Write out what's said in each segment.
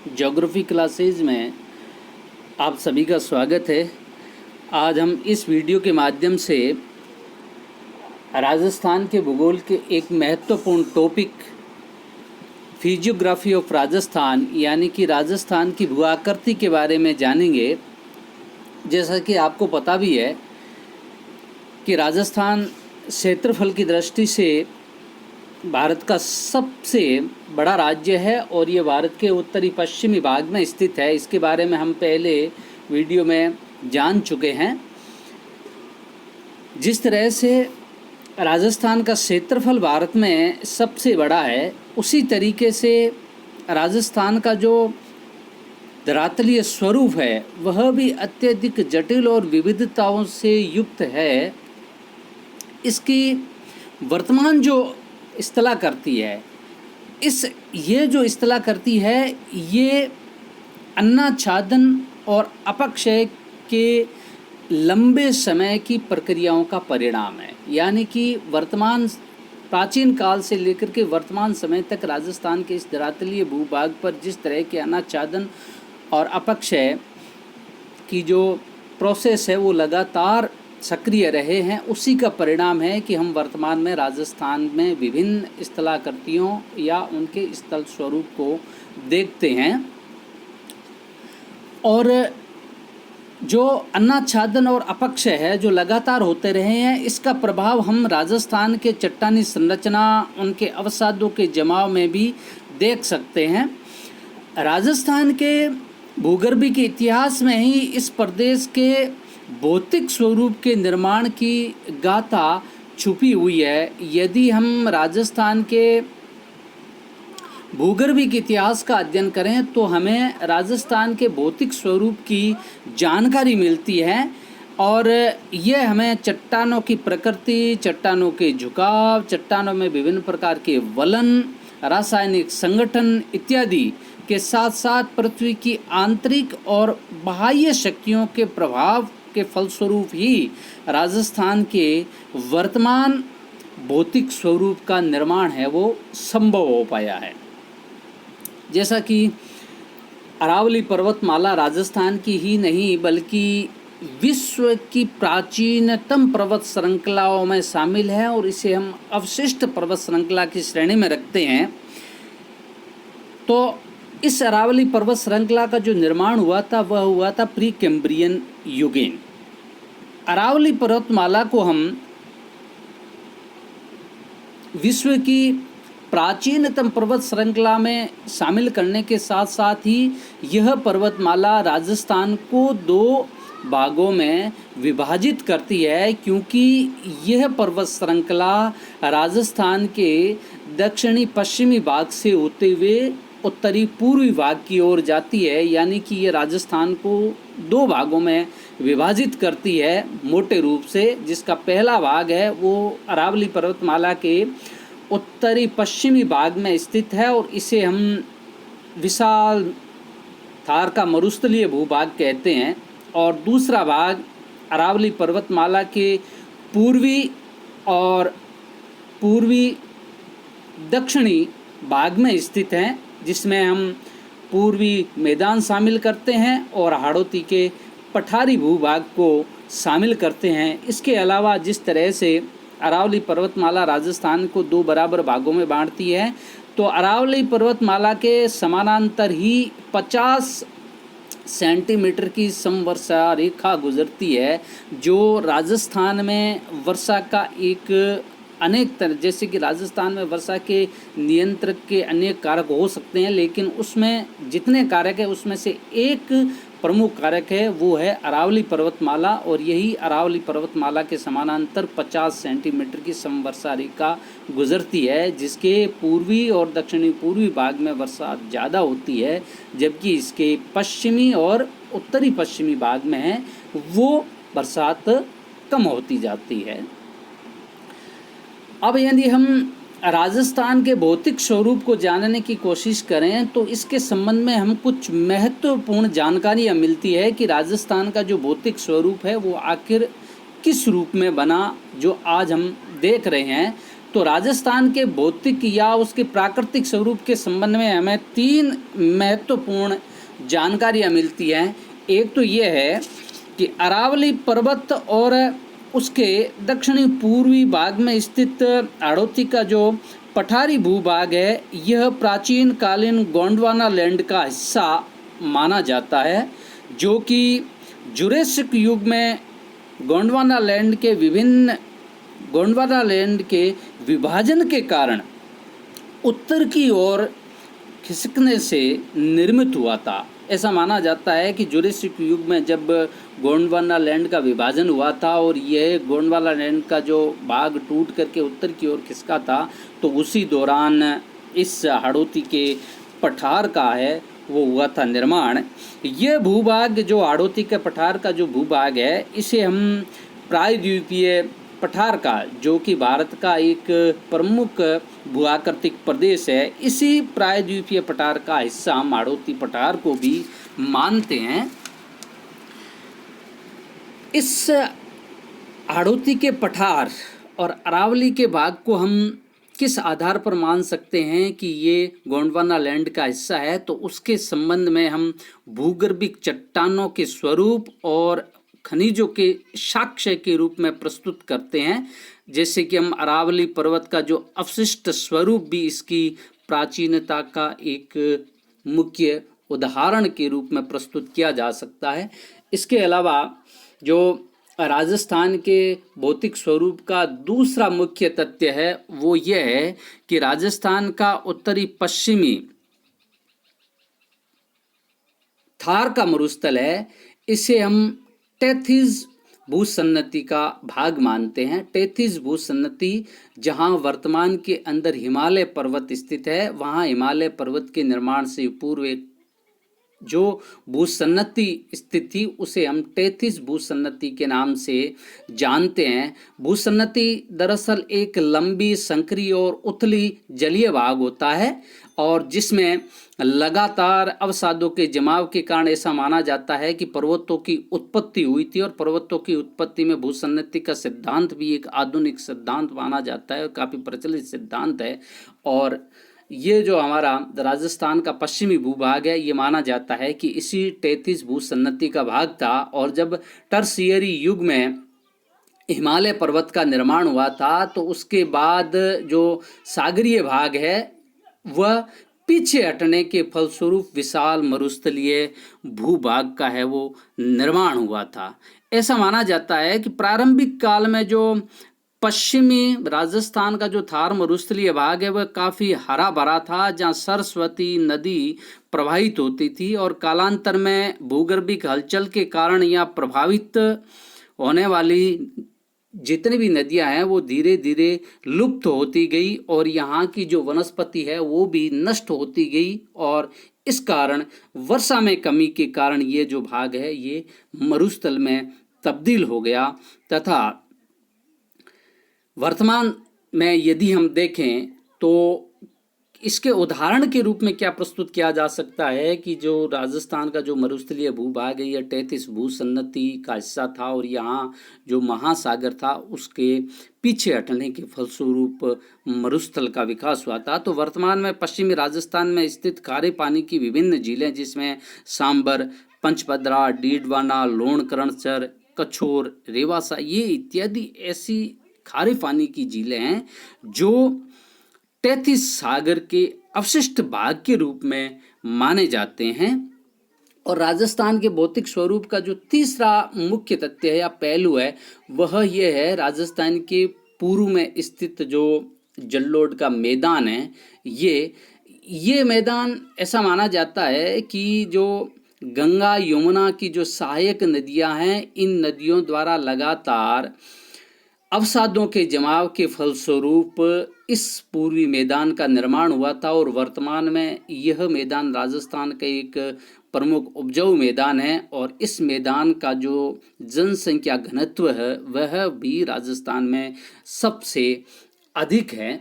Geography classes में आप सभी का स्वागत है। आज हम इस वीडियो के माध्यम से राजस्थान के भूगोल के एक महत्वपूर्ण टॉपिक फिजियोग्राफी ऑफ राजस्थान यानी कि राजस्थान की भू आकृति के बारे में जानेंगे। जैसा कि आपको पता भी है कि राजस्थान क्षेत्रफल की दृष्टि से भारत का सबसे बड़ा राज्य है और ये भारत के उत्तरी पश्चिमी भाग में स्थित है। इसके बारे में हम पहले वीडियो में जान चुके हैं। जिस तरह से राजस्थान का क्षेत्रफल भारत में सबसे बड़ा है, उसी तरीके से राजस्थान का जो धरातलीय स्वरूप है वह भी अत्यधिक जटिल और विविधताओं से युक्त है। इसकी वर्तमान जो स्थलाकृति है, ये जो स्थलाकृति है ये अन्नाच्छादन और अपक्षय के लंबे समय की प्रक्रियाओं का परिणाम है। यानी कि प्राचीन काल से लेकर के वर्तमान समय तक राजस्थान के इस धरातलीय भूभाग पर जिस तरह के अन्नाच्छादन और अपक्षय की जो प्रोसेस है वो लगातार सक्रिय रहे हैं, उसी का परिणाम है कि हम वर्तमान में राजस्थान में विभिन्न स्थलाकृतियों या उनके स्थल स्वरूप को देखते हैं। और जो अन्नाच्छादन और अपक्षय है जो लगातार होते रहे हैं, इसका प्रभाव हम राजस्थान के चट्टानी संरचना, उनके अवसादों के जमाव में भी देख सकते हैं। राजस्थान के भूगर्भीय के इतिहास में ही इस प्रदेश के भौतिक स्वरूप के निर्माण की गाथा छुपी हुई है। यदि हम राजस्थान के भूगर्भीय के इतिहास का अध्ययन करें तो हमें राजस्थान के भौतिक स्वरूप की जानकारी मिलती है और यह हमें चट्टानों की प्रकृति, चट्टानों के झुकाव, चट्टानों में विभिन्न प्रकार के वलन, रासायनिक संगठन इत्यादि के साथ साथ पृथ्वी की आंतरिक और बाह्य शक्तियों के प्रभाव के फलस्वरूप ही राजस्थान के वर्तमान भौतिक स्वरूप का निर्माण है वो संभव हो पाया है। जैसा कि अरावली पर्वतमाला राजस्थान की ही नहीं बल्कि विश्व की प्राचीनतम पर्वत श्रृंखलाओं में शामिल है और इसे हम अवशिष्ट पर्वत श्रृंखला की श्रेणी में रखते हैं। तो इस अरावली पर्वत श्रृंखला का जो निर्माण हुआ था वह हुआ था प्री कैम्ब्रियन युगीन। अरावली पर्वतमाला को हम विश्व की प्राचीनतम पर्वत श्रृंखला में शामिल करने के साथ साथ ही यह पर्वतमाला राजस्थान को दो भागों में विभाजित करती है, क्योंकि यह पर्वत श्रृंखला राजस्थान के दक्षिणी पश्चिमी भाग से होते हुए उत्तरी पूर्वी भाग की ओर जाती है। यानी कि ये राजस्थान को दो भागों में विभाजित करती है मोटे रूप से, जिसका पहला भाग है वो अरावली पर्वतमाला के उत्तरी पश्चिमी भाग में स्थित है और इसे हम विशाल थार का मरुस्थलीय भूभाग कहते हैं। और दूसरा भाग अरावली पर्वतमाला के पूर्वी और पूर्वी दक्षिणी भाग में स्थित हैं, जिसमें हम पूर्वी मैदान शामिल करते हैं और हाड़ौती के पठारी भूभाग को शामिल करते हैं। इसके अलावा जिस तरह से अरावली पर्वतमाला राजस्थान को दो बराबर भागों में बांटती है, तो अरावली पर्वतमाला के समानांतर ही 50 सेंटीमीटर की समवर्षा रेखा गुजरती है, जो राजस्थान में वर्षा का एक अनेक तरह, जैसे कि राजस्थान में वर्षा के नियंत्रक के अनेक कारक हो सकते हैं, लेकिन उसमें जितने कारक है उसमें से एक प्रमुख कारक है वो है अरावली पर्वतमाला। और यही अरावली पर्वतमाला के समानांतर 50 सेंटीमीटर की समवर्षा रेखा गुजरती है, जिसके पूर्वी और दक्षिणी पूर्वी भाग में वर्षा ज़्यादा होती है, जबकि इसके पश्चिमी और उत्तरी पश्चिमी भाग में है वो बरसात कम होती जाती है। अब यदि हम राजस्थान के भौतिक स्वरूप को जानने की कोशिश करें तो इसके संबंध में हम कुछ महत्वपूर्ण जानकारियाँ मिलती है कि राजस्थान का जो भौतिक स्वरूप है वो आखिर किस रूप में बना, जो आज हम देख रहे हैं। तो राजस्थान के भौतिक या उसके प्राकृतिक स्वरूप के संबंध में हमें 3 महत्वपूर्ण जानकारियाँ मिलती हैं। एक तो ये है कि अरावली पर्वत और उसके दक्षिणी पूर्वी भाग में स्थित हाड़ौती का जो पठारी भूभाग है, यह प्राचीन कालीन गोंडवाना लैंड का हिस्सा माना जाता है, जो कि जुरेसिक युग में गोंडवाना लैंड के विभाजन के कारण उत्तर की ओर खिसकने से निर्मित हुआ था। ऐसा माना जाता है कि जुरेसिक युग में जब गोंडवाना लैंड का विभाजन हुआ था और यह गोंडवाना लैंड का जो भाग टूट करके उत्तर की ओर खिसका था, तो उसी दौरान इस हाड़ौती के पठार का है वो हुआ था निर्माण। यह भूभाग जो हाड़ौती के पठार का जो भूभाग है, इसे हम प्रायद्वीपीय पठार का, जो कि भारत का एक प्रमुख भूआकृतिक प्रदेश है, इसी प्रायद्वीपीय पठार का हिस्सा हम हाड़ौती पठार को भी मानते हैं। इस हाड़ौती के पठार और अरावली के भाग को हम किस आधार पर मान सकते हैं कि ये गोंडवाना लैंड का हिस्सा है, तो उसके संबंध में हम भूगर्भिक चट्टानों के स्वरूप और खनिजों के साक्ष्य के रूप में प्रस्तुत करते हैं। जैसे कि हम अरावली पर्वत का जो अवशिष्ट स्वरूप भी इसकी प्राचीनता का एक मुख्य उदाहरण के रूप में प्रस्तुत किया जा सकता है। इसके अलावा जो राजस्थान के भौतिक स्वरूप का दूसरा मुख्य तथ्य है वो यह है कि राजस्थान का उत्तरी पश्चिमी थार का मरुस्थल है, इसे हम टेथिस भूसन्नति का भाग मानते हैं। टेथिस भूसन्नति जहां वर्तमान के अंदर हिमालय पर्वत स्थित है, वहां हिमालय पर्वत के निर्माण से पूर्व एक जो भूसन्नति स्थित थी उसे हम टेथिस भूसन्नति के नाम से जानते हैं। भूसन्नति दरअसल एक लंबी संकरी और उथली जलीय भाग होता है और जिसमें लगातार अवसादों के जमाव के कारण ऐसा माना जाता है कि पर्वतों की उत्पत्ति हुई थी। और पर्वतों की उत्पत्ति में भूसन्नति का सिद्धांत भी एक आधुनिक सिद्धांत माना जाता है और काफ़ी प्रचलित सिद्धांत है। और ये जो हमारा राजस्थान का पश्चिमी भूभाग है, ये माना जाता है कि इसी टेथिस भूसन्नति का भाग था। और जब टर्शियरी युग में हिमालय पर्वत का निर्माण हुआ था, तो उसके बाद जो सागरीय भाग है वह पीछे हटने के फलस्वरूप विशाल मरुस्थलीय भूभाग का है वो निर्माण हुआ था। ऐसा माना जाता है कि प्रारंभिक काल में जो पश्चिमी राजस्थान का जो थार मरुस्थलीय भाग है वह काफ़ी हरा भरा था, जहाँ सरस्वती नदी प्रवाहित होती थी। और कालांतर में भूगर्भिक हलचल के कारण यहाँ प्रभावित होने वाली जितनी भी नदियां हैं वो धीरे धीरे लुप्त होती गई और यहाँ की जो वनस्पति है वो भी नष्ट होती गई। और इस कारण वर्षा में कमी के कारण ये जो भाग है ये मरुस्थल में तब्दील हो गया। तथा वर्तमान में यदि हम देखें तो इसके उदाहरण के रूप में क्या प्रस्तुत किया जा सकता है कि जो राजस्थान का जो मरुस्थलीय भूभाग है यह टेथिस भूसन्नति का हिस्सा था और यहाँ जो महासागर था उसके पीछे हटने के फलस्वरूप मरुस्थल का विकास हुआ था। तो वर्तमान में पश्चिमी राजस्थान में स्थित खारे पानी की विभिन्न झीलें जिसमें सांबर, पंचपदरा, डीडवाना, लोणकरणसर, कछोर, रेवासा ये इत्यादि ऐसी खारे पानी की झीलें हैं जो टेथिस सागर के अवशिष्ट भाग के रूप में माने जाते हैं। और राजस्थान के भौतिक स्वरूप का जो तीसरा मुख्य तथ्य है या पहलू है वह यह है राजस्थान के पूर्व में स्थित जो जल्लोड का मैदान है, ये मैदान ऐसा माना जाता है कि जो गंगा यमुना की जो सहायक नदियां हैं, इन नदियों द्वारा लगातार अवसादों के जमाव के फलस्वरूप इस पूर्वी मैदान का निर्माण हुआ था। और वर्तमान में यह मैदान राजस्थान का एक प्रमुख उपजाऊ मैदान है और इस मैदान का जो जनसंख्या घनत्व है वह भी राजस्थान में सबसे अधिक है।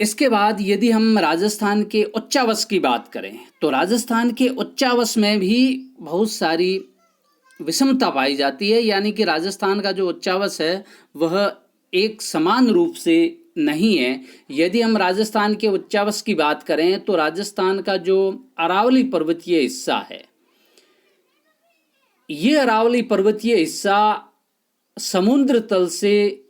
इसके बाद यदि हम राजस्थान के उच्चावच की बात करें तो राजस्थान के उच्चावच में भी बहुत सारी विषमता पाई जाती है। यानी कि राजस्थान का जो उच्चावच है वह एक समान रूप से नहीं है। यदि हम राजस्थान के उच्चावच की बात करें तो राजस्थान का जो अरावली पर्वतीय हिस्सा है, ये अरावली पर्वतीय हिस्सा समुद्र तल से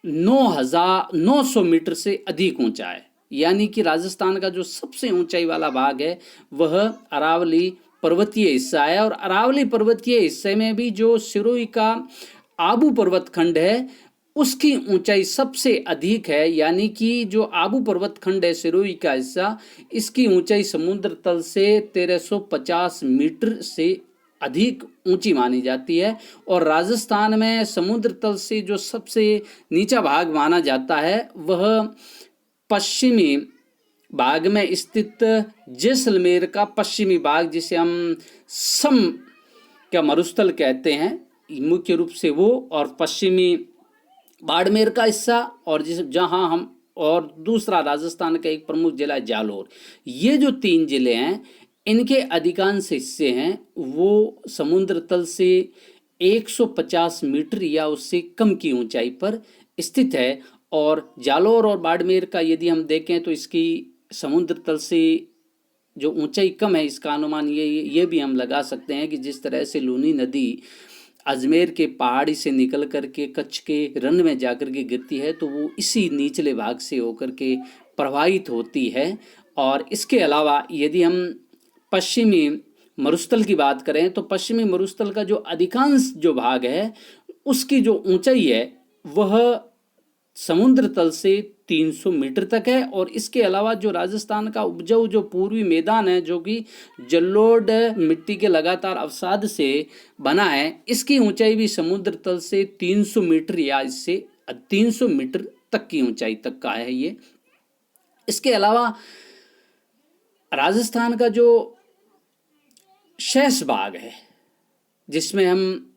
9,900 मीटर से अधिक ऊंचा है। यानी कि राजस्थान का जो सबसे ऊंचाई वाला भाग है वह अरावली पर्वतीय हिस्सा है। और अरावली पर्वतीय हिस्से में भी जो सिरोही का आबू पर्वत खंड है उसकी ऊंचाई सबसे अधिक है। यानी कि जो आबू पर्वत खंड है सिरोही का हिस्सा, इसकी ऊंचाई समुद्र तल से 1350 मीटर से अधिक ऊंची मानी जाती है। और राजस्थान में समुद्र तल से जो सबसे नीचा भाग माना जाता है वह पश्चिमी भाग में स्थित जैसलमेर का पश्चिमी भाग, जिसे हम सम का मरुस्थल कहते हैं मुख्य रूप से वो, और पश्चिमी बाड़मेर का हिस्सा, और जिस जहां हम, और दूसरा राजस्थान का एक प्रमुख जिला है जालोर। ये जो 3 जिले हैं इनके अधिकांश हिस्से हैं वो समुद्र तल से 150 मीटर या उससे कम की ऊंचाई पर स्थित है। और जालोर और बाड़मेर का यदि हम देखें तो इसकी समुद्र तल से जो ऊंचाई कम है, इसका अनुमान ये भी हम लगा सकते हैं कि जिस तरह से लूनी नदी अजमेर के पहाड़ी से निकल करके कच्छ के रन में जाकर के गिरती है तो वो इसी निचले भाग से होकर के प्रवाहित होती है। और इसके अलावा यदि हम पश्चिमी मरुस्थल की बात करें तो पश्चिमी मरुस्थल का जो अधिकांश जो भाग है उसकी जो ऊंचाई है वह समुद्र तल से 300 मीटर तक है। और इसके अलावा जो राजस्थान का उपजाऊ जो पूर्वी मैदान है जो कि जलोढ़ मिट्टी के लगातार अवसाद से बना है, इसकी ऊंचाई भी समुद्र तल से 300 मीटर या इससे 300 मीटर तक की ऊंचाई तक का है ये। इसके अलावा राजस्थान का जो शेष भाग है जिसमें हम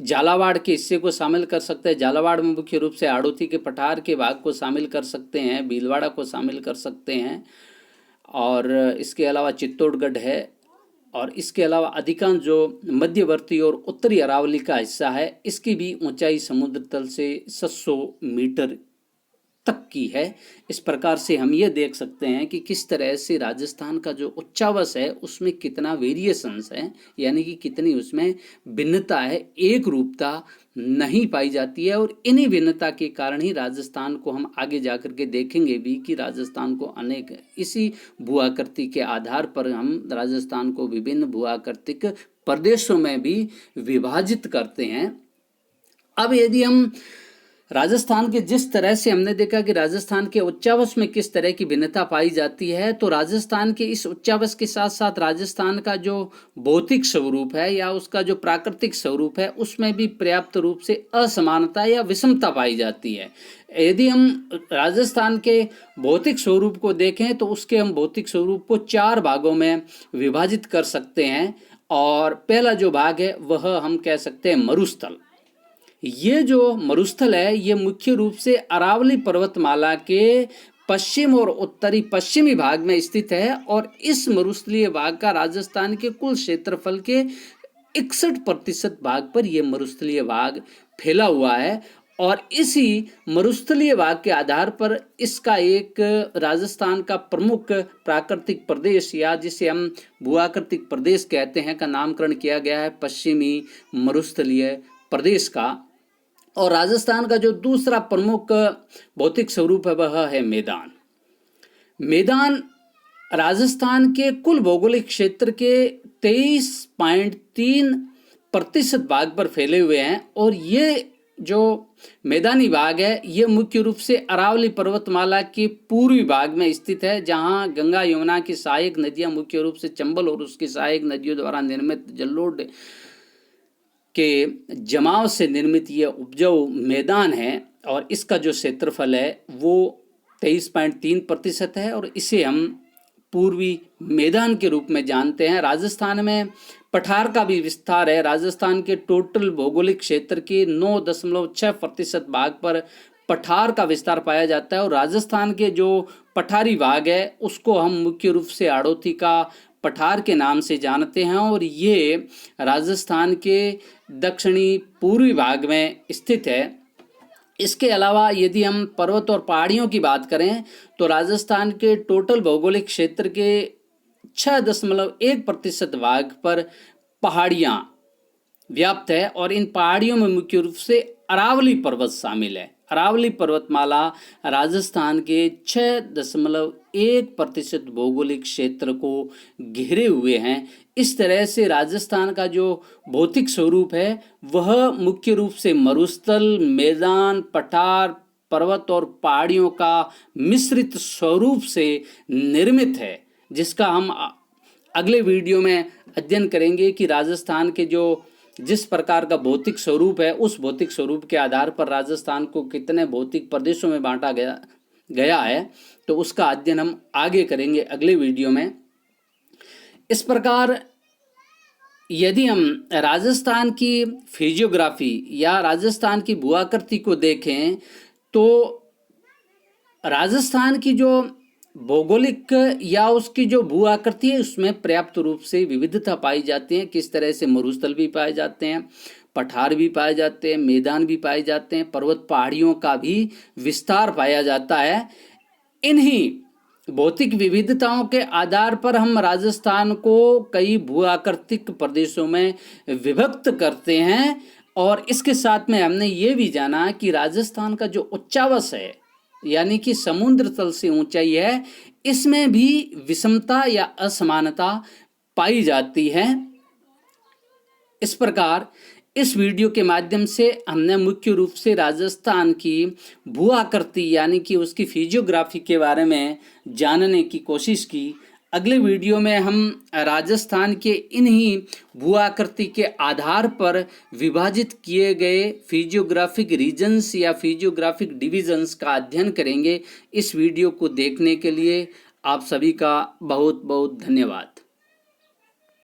झालावाड़ के हिस्से को शामिल कर सकते हैं, झालावाड़ में मुख्य रूप से हाड़ौती के पठार के भाग को शामिल कर सकते हैं, भीलवाड़ा को शामिल कर सकते हैं, और इसके अलावा चित्तौड़गढ़ है। और इसके अलावा अधिकांश जो मध्यवर्ती और उत्तरी अरावली का हिस्सा है इसकी भी ऊंचाई समुद्र तल से 700 मीटर तक की है। इस प्रकार से हम ये देख सकते हैं कि किस तरह से राजस्थान का जो उच्चावच है उसमें कितना वेरिएशंस है, यानी कि कितनी उसमें भिन्नता है, एक रूपता नहीं पाई जाती है। और इन्हीं भिन्नता के कारण ही राजस्थान को हम आगे जाकर के देखेंगे भी कि राजस्थान को अनेक इसी भूआकृति के आधार पर हम राजस्थान को विभिन्न भूआकृतिक प्रदेशों में भी विभाजित करते हैं। अब यदि हम राजस्थान के जिस तरह से हमने देखा कि राजस्थान के उच्चावच में किस तरह की भिन्नता पाई जाती है, तो राजस्थान के इस उच्चावच के साथ साथ राजस्थान का जो भौतिक स्वरूप है या उसका जो प्राकृतिक स्वरूप है उसमें भी पर्याप्त रूप से असमानता या विषमता पाई जाती है। यदि हम राजस्थान के भौतिक स्वरूप को देखें तो उसके हम भौतिक स्वरूप को 4 भागों में विभाजित कर सकते हैं। और पहला जो भाग है वह हम कह सकते हैं मरुस्थल। ये जो मरुस्थल है ये मुख्य रूप से अरावली पर्वतमाला के पश्चिम और उत्तरी पश्चिमी भाग में स्थित है। और इस मरुस्थलीय भाग का राजस्थान के कुल क्षेत्रफल के 61% भाग पर यह मरुस्थलीय भाग फैला हुआ है। और इसी मरुस्थलीय भाग के आधार पर इसका एक राजस्थान का प्रमुख प्राकृतिक प्रदेश या जिसे हम भूआकृतिक प्रदेश कहते हैं का नामकरण किया गया है पश्चिमी मरुस्थलीय प्रदेश का। और राजस्थान का जो दूसरा प्रमुख भौतिक स्वरूप है वह है मैदान। मैदान राजस्थान के कुल भौगोलिक क्षेत्र के 23.3% भाग पर फैले हुए हैं। और ये जो मैदानी भाग है ये मुख्य रूप से अरावली पर्वतमाला के पूर्वी भाग में स्थित है, जहां गंगा यमुना की सहायक नदियां मुख्य रूप से चंबल और उसकी सहायक नदियों द्वारा निर्मित जलोढ़ के जमाव से निर्मित यह उपजाऊ मैदान है। और इसका जो क्षेत्रफल है वो 23.3% है और इसे हम पूर्वी मैदान के रूप में जानते हैं। राजस्थान में पठार का भी विस्तार है। राजस्थान के टोटल भौगोलिक क्षेत्र के 9.6% भाग पर पठार का विस्तार पाया जाता है। और राजस्थान के जो पठारी भाग है उसको हम मुख्य रूप से हाड़ौती का पठार के नाम से जानते हैं और ये राजस्थान के दक्षिणी पूर्वी भाग में स्थित है। इसके अलावा यदि हम पर्वत और पहाड़ियों की बात करें तो राजस्थान के टोटल भौगोलिक क्षेत्र के 6.1% भाग पर पहाड़ियाँ व्याप्त है और इन पहाड़ियों में मुख्य रूप से अरावली पर्वत शामिल है। अरावली पर्वतमाला राजस्थान के 6.1% भौगोलिक क्षेत्र को घेरे हुए हैं। इस तरह से राजस्थान का जो भौतिक स्वरूप है वह मुख्य रूप से मरुस्थल, मैदान, पठार, पर्वत और पहाड़ियों का मिश्रित स्वरूप से निर्मित है, जिसका हम अगले वीडियो में अध्ययन करेंगे कि राजस्थान के जिस प्रकार का भौतिक स्वरूप है उस भौतिक स्वरूप के आधार पर राजस्थान को कितने भौतिक प्रदेशों में बांटा गया है, तो उसका अध्ययन हम आगे करेंगे अगले वीडियो में। इस प्रकार यदि हम राजस्थान की फिजियोग्राफी या राजस्थान की भूआकृति को देखें तो राजस्थान की जो भौगोलिक या उसकी जो भू आकृति है उसमें पर्याप्त रूप से विविधता पाई जाती है। किस तरह से मरुस्थल भी पाए जाते हैं, पठार भी पाए जाते हैं, मैदान भी पाए जाते हैं, पर्वत पहाड़ियों का भी विस्तार पाया जाता है। इन्हीं भौतिक विविधताओं के आधार पर हम राजस्थान को कई भू आकृतिक प्रदेशों में विभक्त करते हैं और इसके साथ में हमने ये भी जाना कि राजस्थान का जो उच्चावच है यानी कि समुद्र तल से ऊंचाई है, इसमें भी विषमता या असमानता पाई जाती है। इस प्रकार इस वीडियो के माध्यम से हमने मुख्य रूप से राजस्थान की भू आकृति यानी कि उसकी फिजियोग्राफी के बारे में जानने की कोशिश की। अगले वीडियो में हम राजस्थान के इन्हीं भू आकृति के आधार पर विभाजित किए गए फिजियोग्राफिक रीजन्स या फिजियोग्राफिक डिविजन्स का अध्ययन करेंगे। इस वीडियो को देखने के लिए आप सभी का बहुत बहुत धन्यवाद।